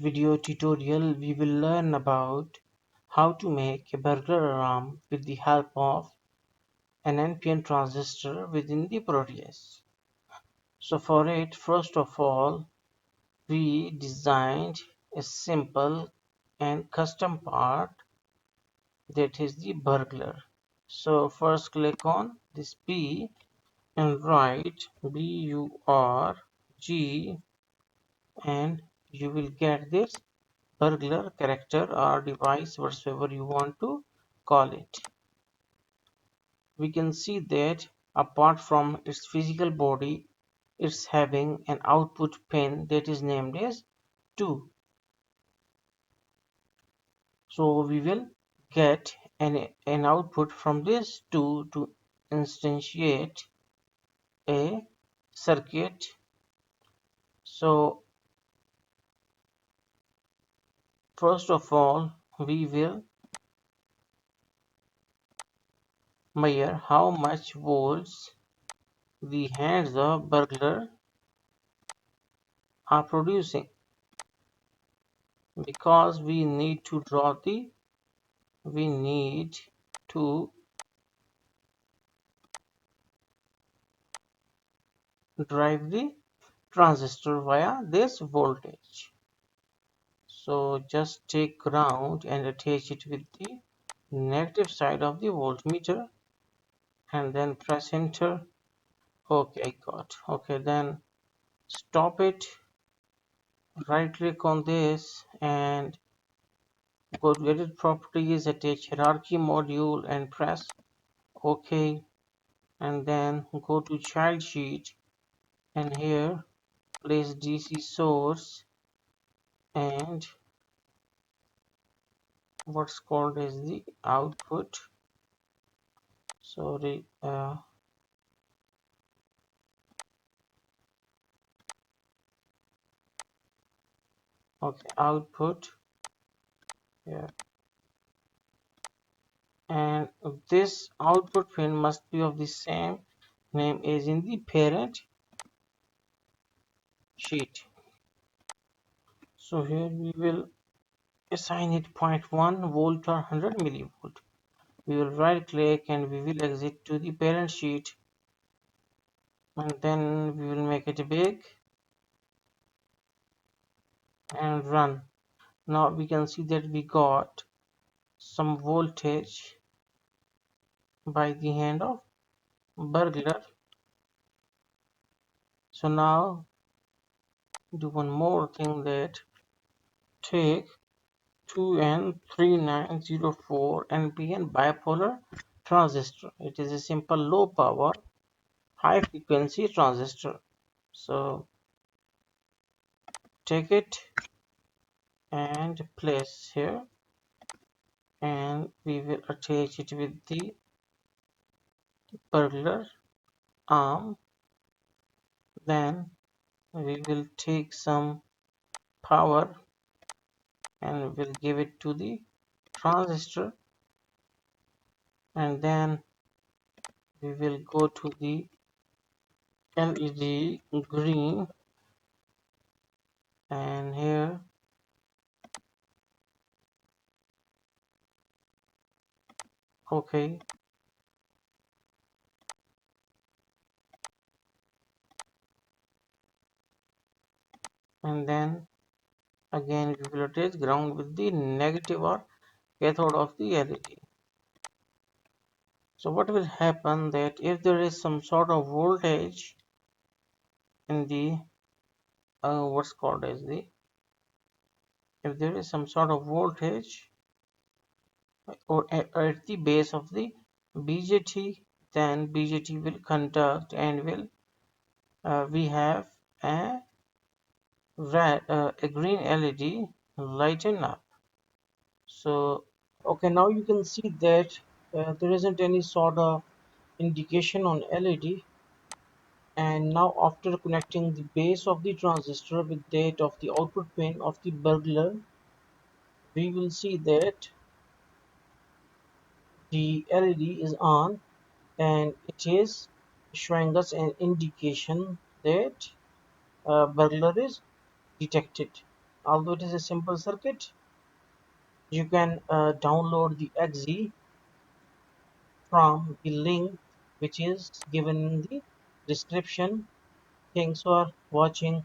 video tutorial we will learn about how to make a burglar alarm with the help of an NPN transistor within the proteus. So for it, first of all, we designed a simple and custom part, that is the burglar. So first click on this P and write BURG, and you will get this burglar character or device, whatsoever you want to call it. We can see that apart from its physical body, it's having an output pin that is named as 2. So we will get an output from this 2 to instantiate a circuit. So first of all, we will measure how much volts the hands of burglar are producing, because we need to drive the transistor via this voltage. So just take ground and attach it with the negative side of the voltmeter and then press enter. Okay, got. Okay, then stop it, right click on this and go to edit properties, attach hierarchy module and press OK, and then go to child sheet and here place DC source and what's called as the output. Sorry, okay, output here, and this output pin must be of the same name as in the parent sheet. So here we will assign it 0.1 volt or 100 millivolt. We will right click and we will exit to the parent sheet, and then we will make it big and run. Now we can see that we got some voltage by the hand of burglar. So now do one more thing, that take 2N3904 NPN bipolar transistor. It is a simple low power high frequency transistor. So take it and place here, and we will attach it with the burglar arm. Then we will take some power and we'll give it to the transistor, and then we will go to the LED green, and here okay, and then again we will attach ground with the negative or cathode of the LED. So what will happen, that if there is some sort of voltage in the what's called as the if there is some sort of voltage or at the base of the BJT, then BJT will conduct and will we have a green LED lighten up. So okay, now you can see that there isn't any sort of indication on LED, and now after connecting the base of the transistor with that of the output pin of the burglar, we will see that the LED is on and it is showing us an indication that burglar is detected. Although it is a simple circuit, you can download the exe from the link which is given in the description. Thanks for watching.